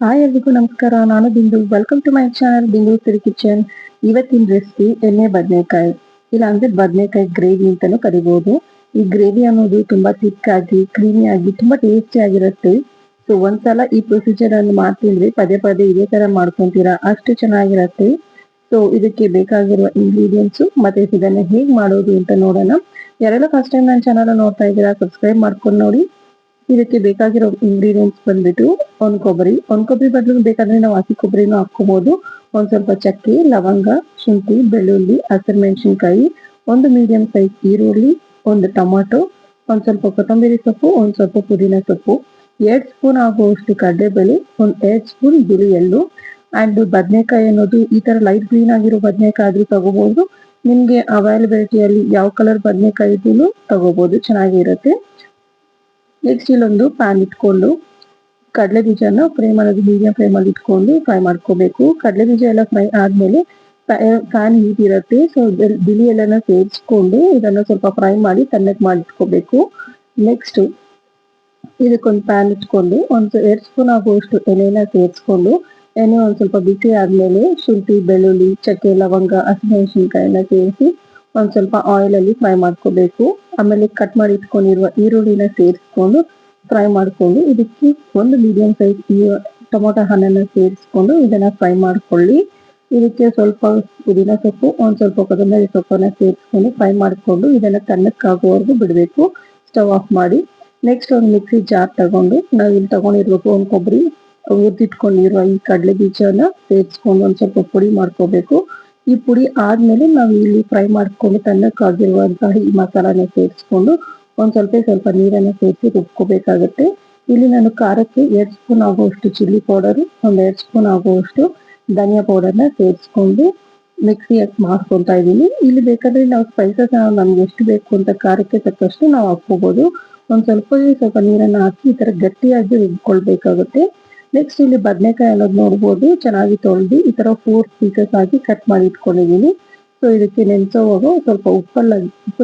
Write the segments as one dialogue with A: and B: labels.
A: Hi ಎಲ್ರಿಗೂ ನಮಸ್ಕಾರ. ನಾನು ಬಿಂದು. ವೆಲ್ಕಮ್ ಟು ಮೈ ಚಾನಲ್ ಬಿಂದು ಸಿರಿ ಕಿಚನ್. ಇವತ್ತಿನ ರೆಸಿಪಿ ಎಣ್ಣೆ ಬದನೆಕಾಯಿ, ಇಲ್ಲ ಅಂದ್ರೆ ಬದನೆಕಾಯಿ ಗ್ರೇವಿ ಅಂತಾನೂ ಕರಿಬಹುದು. ಈ ಗ್ರೇವಿ ಅನ್ನೋದು ತುಂಬಾ ತಿಕ್ಕಾಗಿ ಕ್ರೀಮಿ ಆಗಿ ತುಂಬಾ ಟೇಸ್ಟಿ ಆಗಿರುತ್ತೆ. ಸೊ ಒಂದ್ಸಲ ಈ ಪ್ರೊಸೀಜರ್ ಅನ್ನು ಮಾಡ್ತಿದ್ರೆ ಪದೇ ಪದೇ ಇದೇ ತರ ಮಾಡ್ಕೊಂತೀರಾ, ಅಷ್ಟು ಚೆನ್ನಾಗಿರತ್ತೆ. ಸೊ ಇದಕ್ಕೆ ಬೇಕಾಗಿರುವ ಇಂಗ್ರೀಡಿಯೆಂಟ್ಸ್ ಮತ್ತೆ ಇದನ್ನ ಹೇಗ್ ಮಾಡೋದು ಅಂತ ನೋಡೋಣ. ಯಾರೆಲ್ಲ ಫಸ್ಟ್ ಟೈಮ್ ನನ್ನ ಚಾನಲ್ ನೋಡ್ತಾ ಇದ್ದೀರಾ, ಸಬ್ಸ್ಕ್ರೈಬ್ ಮಾಡ್ಕೊಂಡು ನೋಡಿ. ಇದಕ್ಕೆ ಬೇಕಾಗಿರೋ ಇಂಗ್ರೀಡಿಯೆಂಟ್ಸ್ ಬಂದ್ಬಿಟ್ಟು ಒಂದ್ ಕೊಬ್ಬರಿ ಬದಲು ಬೇಕಾದ್ರೆ ನಾವು ಹಸಿ ಕೊಬ್ಬರಿನೂ ಹಾಕೋಬಹುದು. ಒಂದ್ ಸ್ವಲ್ಪ ಚಕ್ಕೆ, ಲವಂಗ, ಶುಂಠಿ, ಬೆಳ್ಳುಳ್ಳಿ, ಹಸಿಮೆಣಸಿನಕಾಯಿ, ಒಂದು ಮೀಡಿಯಂ ಸೈಜ್ ಈರುಳ್ಳಿ, ಒಂದು ಟೊಮಾಟೊ, ಒಂದ್ ಸ್ವಲ್ಪ ಕೊತ್ತಂಬರಿ ಸೊಪ್ಪು, ಒಂದ್ ಸ್ವಲ್ಪ ಪುದೀನ ಸೊಪ್ಪು, 2 ಸ್ಪೂನ್ ಆಗುವಷ್ಟು ಕಡಲೆಬೇಳೆ, ಒಂದ್ 2 ಸ್ಪೂನ್ ಬಿಳಿ ಎಳ್ಳು. ಅಂಡ್ ಬದನೆಕಾಯಿ ಅನ್ನೋದು ಈ ತರ ಲೈಟ್ ಗ್ರೀನ್ ಆಗಿರೋ ಬದನೆಕಾಯಿ ಆದ್ರೂ ತಗೋಬಹುದು. ನಿಮ್ಗೆ ಅವೈಲಬಿಲಿಟಿಯಲ್ಲಿ ಯಾವ ಕಲರ್ ಬದನೆಕಾಯಿ ಇದ್ರೂ ತಗೋಬಹುದು, ಚೆನ್ನಾಗಿರುತ್ತೆ. ನೆಕ್ಸ್ಟ್ ಇಲ್ಲೊಂದು ಪ್ಯಾನ್ ಇಟ್ಕೊಂಡು ಕಡಲೆ ಬೀಜನ ಫ್ರೈ ಮಾಡೋದು ಮೀಡಿಯಂ ಫ್ಲೇಮ್ ಅಲ್ಲಿ ಇಟ್ಕೊಂಡು ಫ್ರೈ ಮಾಡ್ಕೋಬೇಕು. ಕಡಲೆ ಬೀಜ ಎಲ್ಲ ಫ್ರೈ ಆದ್ಮೇಲೆ ಪ್ಯಾನ್ ಹೀಟ್ ಇರುತ್ತೆ. ಸೊ ಬಿಳಿ ಎಲ್ಲನ ಸೇರಿಸ್ಕೊಂಡು ಇದನ್ನ ಸ್ವಲ್ಪ ಫ್ರೈ ಮಾಡಿ ತಣ್ಣಗೆ ಮಾಡಿಟ್ಕೋಬೇಕು. ನೆಕ್ಸ್ಟ್ ಇದಕ್ಕೊಂದು ಪ್ಯಾನ್ ಇಟ್ಕೊಂಡು ಒಂದ್ 2 ಸ್ಪೂನ್ ಆಗುವಷ್ಟು ಎಣ್ಣೆನ ಸೇರಿಸ್ಕೊಂಡು ಎಣ್ಣೆ ಒಂದ್ ಸ್ವಲ್ಪ ಬಿಸಿ ಆದ್ಮೇಲೆ ಶುಂಠಿ, ಬೆಳ್ಳುಳ್ಳಿ, ಚಕ್ಕೆ, ಲವಂಗ, ಹಸಿಮೆಣಸಿನಕಾಯಿನ ಸೇರಿಸಿ ಒಂದ್ ಸ್ವಲ್ಪ ಆಯಿಲ್ ಅಲ್ಲಿ ಫ್ರೈ ಮಾಡ್ಕೋಬೇಕು. ಆಮೇಲೆ ಕಟ್ ಮಾಡಿ ಇಟ್ಕೊಂಡಿರುವ ಈರುಳ್ಳಿನ ಸೇರಿಸ್ಕೊಂಡು ಫ್ರೈ ಮಾಡ್ಕೊಂಡು ಇದಕ್ಕೆ ಒಂದು ಮೀಡಿಯಂ ಸೈಜ್ ಟೊಮೊಟೊ ಹಣ್ಣನ್ನ ಸೇರಿಸ್ಕೊಂಡು ಇದನ್ನ ಫ್ರೈ ಮಾಡ್ಕೊಳ್ಳಿ. ಇದಕ್ಕೆ ಸ್ವಲ್ಪ ಪುದೀನ ಸೊಪ್ಪು, ಒಂದ್ ಸ್ವಲ್ಪ ಕೊತ್ತಂಬರಿ ಸೊಪ್ಪನ್ನ ಸೇರಿಸ್ಕೊಂಡು ಫ್ರೈ ಮಾಡ್ಕೊಂಡು ಇದನ್ನ ತಣ್ಣಕ್ಕಾಗುವವರೆಗೂ ಬಿಡಬೇಕು. ಸ್ಟವ್ ಆಫ್ ಮಾಡಿ ನೆಕ್ಸ್ಟ್ ಒಂದು ಮಿಕ್ಸಿ ಜಾರ್ ತಗೊಂಡು ನಾವು ಇಲ್ಲಿ ತಗೊಂಡಿರ್ಬೇಕು ಒಂದ್ ಕೊಬ್ಬರಿ ಹುರಿದಿಟ್ಕೊಂಡಿರುವ ಈ ಕಡಲೆ ಬೀಜನ ಸೇರಿಸ್ಕೊಂಡು ಒಂದ್ ಸ್ವಲ್ಪ ಪುಡಿ ಮಾಡ್ಕೋಬೇಕು. ಈ ಪುಡಿ ಆದ್ಮೇಲೆ ನಾವು ಇಲ್ಲಿ ಫ್ರೈ ಮಾಡ್ಕೊಂಡು ತಣ್ಣಕ್ಕಾಗಿರುವಂತಹ ಈ ಮಸಾಲಾನ ಸೇರಿಸ್ಕೊಂಡು ಒಂದ್ ಸ್ವಲ್ಪ ನೀರನ್ನ ಸೇರಿಸಿ ರುಬ್ಕೋಬೇಕಾಗುತ್ತೆ. ಇಲ್ಲಿ ನಾನು ಖಾರಕ್ಕೆ 2 ಸ್ಪೂನ್ ಆಗುವಷ್ಟು ಚಿಲ್ಲಿ ಪೌಡರ್, ಒಂದ್ 2 ಸ್ಪೂನ್ ಆಗುವಷ್ಟು ಧನಿಯಾ ಪೌಡರ್ನ ಸೇರಿಸ್ಕೊಂಡು ಮಿಕ್ಸಿ ಮಾಡ್ಕೊತಾ ಇದೀನಿ. ಇಲ್ಲಿ ಬೇಕಾದ್ರೆ ನಾವು ಸ್ಪೈಸಸ್ ನಮ್ಗೆ ಎಷ್ಟು ಬೇಕು ಅಂತ ಖಾರಕ್ಕೆ ತಕ್ಕಷ್ಟು ನಾವು ಹಾಕೋಬಹುದು. ಒಂದ್ ಸ್ವಲ್ಪ ನೀರನ್ನ ಹಾಕಿ ಈ ತರ ಗಟ್ಟಿಯಾಗಿ ರುಬ್ಕೊಳ್ಬೇಕಾಗುತ್ತೆ. ನೆಕ್ಸ್ಟ್ ಇಲ್ಲಿ ಬದನೆಕಾಯಿ ಅನ್ನೋದು ನೋಡ್ಬೋದು, ಚೆನ್ನಾಗಿ ತೊಳೆದು ಈ ತರ 4 ಪೀಸಸ್ ಆಗಿ ಕಟ್ ಮಾಡಿ ಇಟ್ಕೊಂಡಿದೀನಿ. ಸೊ ಇದಕ್ಕೆ ನೆನೆಸೋವಾಗ ಸ್ವಲ್ಪ ಉಪ್ಪು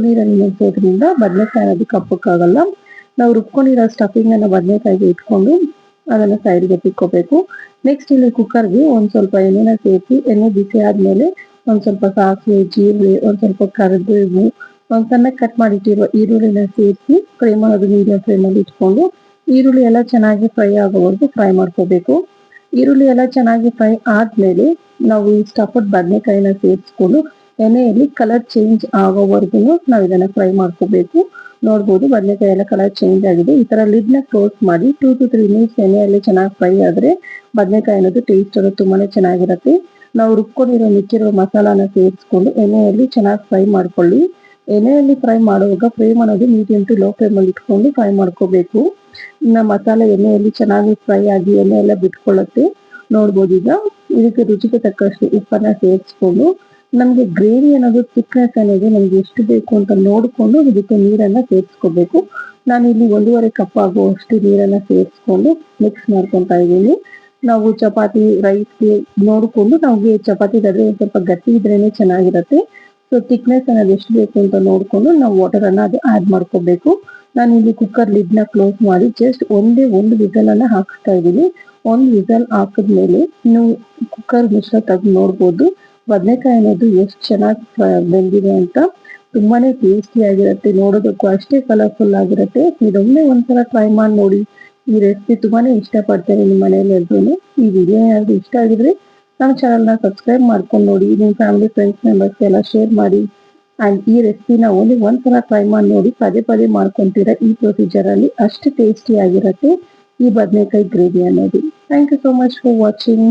A: ನೀರಲ್ಲಿ ನೆನೆಸೋದ್ರಿಂದ ಬದನೆಕಾಯಿ ಅನ್ನೋದು ಕಪ್ಪಕ್ಕಾಗಲ್ಲ. ನಾವು ರುಬ್ಕೊಂಡಿರೋ ಸ್ಟಫಿಂಗ್ ಅನ್ನ ಬದನೆಕಾಯಿಗೆ ಇಟ್ಕೊಂಡು ಅದನ್ನ ಸೈಡ್ಗೆ ತಿಕ್ಕೋಬೇಕು. ನೆಕ್ಸ್ಟ್ ಇಲ್ಲಿ ಕುಕ್ಕರ್ಗೆ ಒಂದ್ ಸ್ವಲ್ಪ ಎಣ್ಣೆನ ಸೇರಿಸಿ ಎಣ್ಣೆ ಬಿಸಿ ಆದ್ಮೇಲೆ ಒಂದ್ ಸ್ವಲ್ಪ ಸಾಸಿವೆ, ಜೀರಿಗೆ, ಒಂದ್ ಸ್ವಲ್ಪ ಕರಿಬೇವು, ಒಂದ್ ಸಣ್ಣ ಕಟ್ ಮಾಡಿಟ್ಟಿರುವ ಈರುಳ್ಳಿನ ಸೇರಿಸಿ ಫ್ರೈ ಮಾಡೋದು ಮೀಡಿಯಂ ಫ್ಲೇಮ್ ಅಲ್ಲಿ ಇಟ್ಕೊಂಡು ಈರುಳ್ಳಿ ಎಲ್ಲ ಚೆನ್ನಾಗಿ ಫ್ರೈ ಆಗೋವರೆಗೂ ಫ್ರೈ ಮಾಡ್ಕೋಬೇಕು. ಈರುಳ್ಳಿ ಎಲ್ಲ ಚೆನ್ನಾಗಿ ಫ್ರೈ ಆದ್ಮೇಲೆ ನಾವು ಈ ಸ್ಟಫ್ಡ್ ಬದನೆಕಾಯಿನ ಸೇರಿಸ್ಕೊಂಡು ಎಣ್ಣೆಯಲ್ಲಿ ಕಲರ್ ಚೇಂಜ್ ಆಗೋವರೆಗೂ ನಾವು ಇದನ್ನ ಫ್ರೈ ಮಾಡ್ಕೋಬೇಕು. ನೋಡ್ಬೋದು ಬದನೆಕಾಯಿ ಎಲ್ಲ ಕಲರ್ ಚೇಂಜ್ ಆಗಿದೆ. ಈ ತರ ಲಿಡ್ ನ ಕ್ಲೋಸ್ ಮಾಡಿ 2 to 3 ಮಿನಿಟ್ಸ್ ಎಣ್ಣೆಯಲ್ಲಿ ಚೆನ್ನಾಗಿ ಫ್ರೈ ಆದ್ರೆ ಬದನೆಕಾಯಿ ಅನ್ನೋದು ಟೇಸ್ಟ್ ಅನ್ನೋದು ತುಂಬಾನೇ ಚೆನ್ನಾಗಿರುತ್ತೆ. ನಾವು ರುಬ್ಕೊಂಡಿರೋ ಮಿಕ್ಕಿರೋ ಮಸಾಲಾನ ಸೇರಿಸ್ಕೊಂಡು ಎಣ್ಣೆಯಲ್ಲಿ ಚೆನ್ನಾಗಿ ಫ್ರೈ ಮಾಡ್ಕೊಳ್ಳಿ. ಎಣ್ಣೆಯಲ್ಲಿ ಫ್ರೈ ಮಾಡುವಾಗ ಫ್ಲೇಮ್ ಅನ್ನೋದು ಮೀಡಿಯಂ ಟು ಲೋ ಫ್ಲೇಮ್ ಅಲ್ಲಿ ಇಟ್ಕೊಂಡು ಫ್ರೈ ಮಾಡ್ಕೋಬೇಕು. ಇನ್ನ ಮಸಾಲೆ ಎಣ್ಣೆಯಲ್ಲಿ ಚೆನ್ನಾಗಿ ಫ್ರೈ ಆಗಿ ಎಣ್ಣೆ ಎಲ್ಲ ಬಿಟ್ಕೊಳ್ಳುತ್ತೆ. ನೋಡ್ಬೋದು ಈಗ ಇದಕ್ಕೆ ರುಚಿಗೆ ತಕ್ಕಷ್ಟು ಉಪ್ಪನ್ನ ಸೇರಿಸ್ಕೊಂಡು ನಮ್ಗೆ ಗ್ರೇವಿ ಅನ್ನೋದು ಥಿಕ್ನೆಸ್ ಅನ್ನೋದು ನಮ್ಗೆ ಎಷ್ಟು ಬೇಕು ಅಂತ ನೋಡ್ಕೊಂಡು ಇದಕ್ಕೆ ನೀರನ್ನ ಸೇರಿಸ್ಕೋಬೇಕು. ನಾನು ಇಲ್ಲಿ 1.5 ಕಪ್ ಆಗುವಷ್ಟು ನೀರನ್ನ ಸೇರಿಸ್ಕೊಂಡು ಮಿಕ್ಸ್ ಮಾಡ್ಕೊಂತಾ ಇದ್ದೀನಿ. ನಾವು ಚಪಾತಿ ರೈಸ್ಗೆ ನೋಡ್ಕೊಂಡು ನಮ್ಗೆ ಚಪಾತಿಗಾದ್ರೆ ಸ್ವಲ್ಪ ಗಟ್ಟಿ ಇದ್ರೇನೆ ಚೆನ್ನಾಗಿರುತ್ತೆ. ಸೊ ಥಿಕ್ನೆಸ್ ಅನ್ನೋದು ಎಷ್ಟು ಬೇಕು ಅಂತ ನೋಡ್ಕೊಂಡು ನಾವು ವಾಟರ್ ಅನ್ನ ಅದು ಆಡ್ ಮಾಡ್ಕೋಬೇಕು. ನಾನು ಇಲ್ಲಿ ಕುಕ್ಕರ್ ಲಿಡ್ ನ ಕ್ಲೋಸ್ ಮಾಡಿ ಜಸ್ಟ್ ಒಂದು ವಿಸಲ್ ಅನ್ನ ಹಾಕ್ತಾ ಇದ್ದೀನಿ. ಒಂದು ವಿಸಲ್ ಹಾಕಿದ್ಮೇಲೆ ನೀವು ಕುಕ್ಕರ್ ಮಿಶ್ರ ತೆಗೆದು ನೋಡ್ಬೋದು ಬದನೆಕಾಯಿ ಅನ್ನೋದು ಎಷ್ಟು ಚೆನ್ನಾಗಿ ಬೆಂದಿದೆ ಅಂತ. ತುಂಬಾನೇ ಟೇಸ್ಟಿ ಆಗಿರುತ್ತೆ, ನೋಡೋದಕ್ಕೂ ಅಷ್ಟೇ ಕಲರ್ಫುಲ್ ಆಗಿರುತ್ತೆ. ಇದೊಮ್ಮೆ ಒಂದ್ಸಲ ಟ್ರೈ ಮಾಡಿ ನೋಡಿ. ಈ ರೆಸಿಪಿ ತುಂಬಾನೇ ಇಷ್ಟಪಡ್ತಾರೆ ನಿಮ್ಮ ಮನೆಯಲ್ಲಿ ಎಲ್ರು. ಈ ವಿಡಿಯೋ ಏನಾದ್ರು ಇಷ್ಟ ಆಗಿದ್ರೆ ನಮ್ಮ ಚಾನಲ್ನ ಸಬ್ಸ್ಕ್ರೈಬ್ ಮಾಡ್ಕೊಂಡು ನೋಡಿ, ನಿಮ್ಮ ಫ್ಯಾಮಿಲಿ ಫ್ರೆಂಡ್ಸ್ ಮೆಂಬರ್ಸ್ ಎಲ್ಲ ಶೇರ್ ಮಾಡಿ. ಅಂಡ್ ಈ ರೆಸಿಪಿನ ಒಂದ್ಸಲ ಟ್ರೈ ಮಾಡಿ ನೋಡಿ, ಪದೇ ಪದೇ ಮಾಡ್ಕೊಂತೀರ ಈ ಪ್ರೊಸೀಜರ್ ಅಲ್ಲಿ, ಅಷ್ಟು ಟೇಸ್ಟಿ ಆಗಿರುತ್ತೆ ಈ ಬದನೆಕಾಯಿ ಗ್ರೇವಿ ಅನ್ನೋದು. Thank you so much for watching.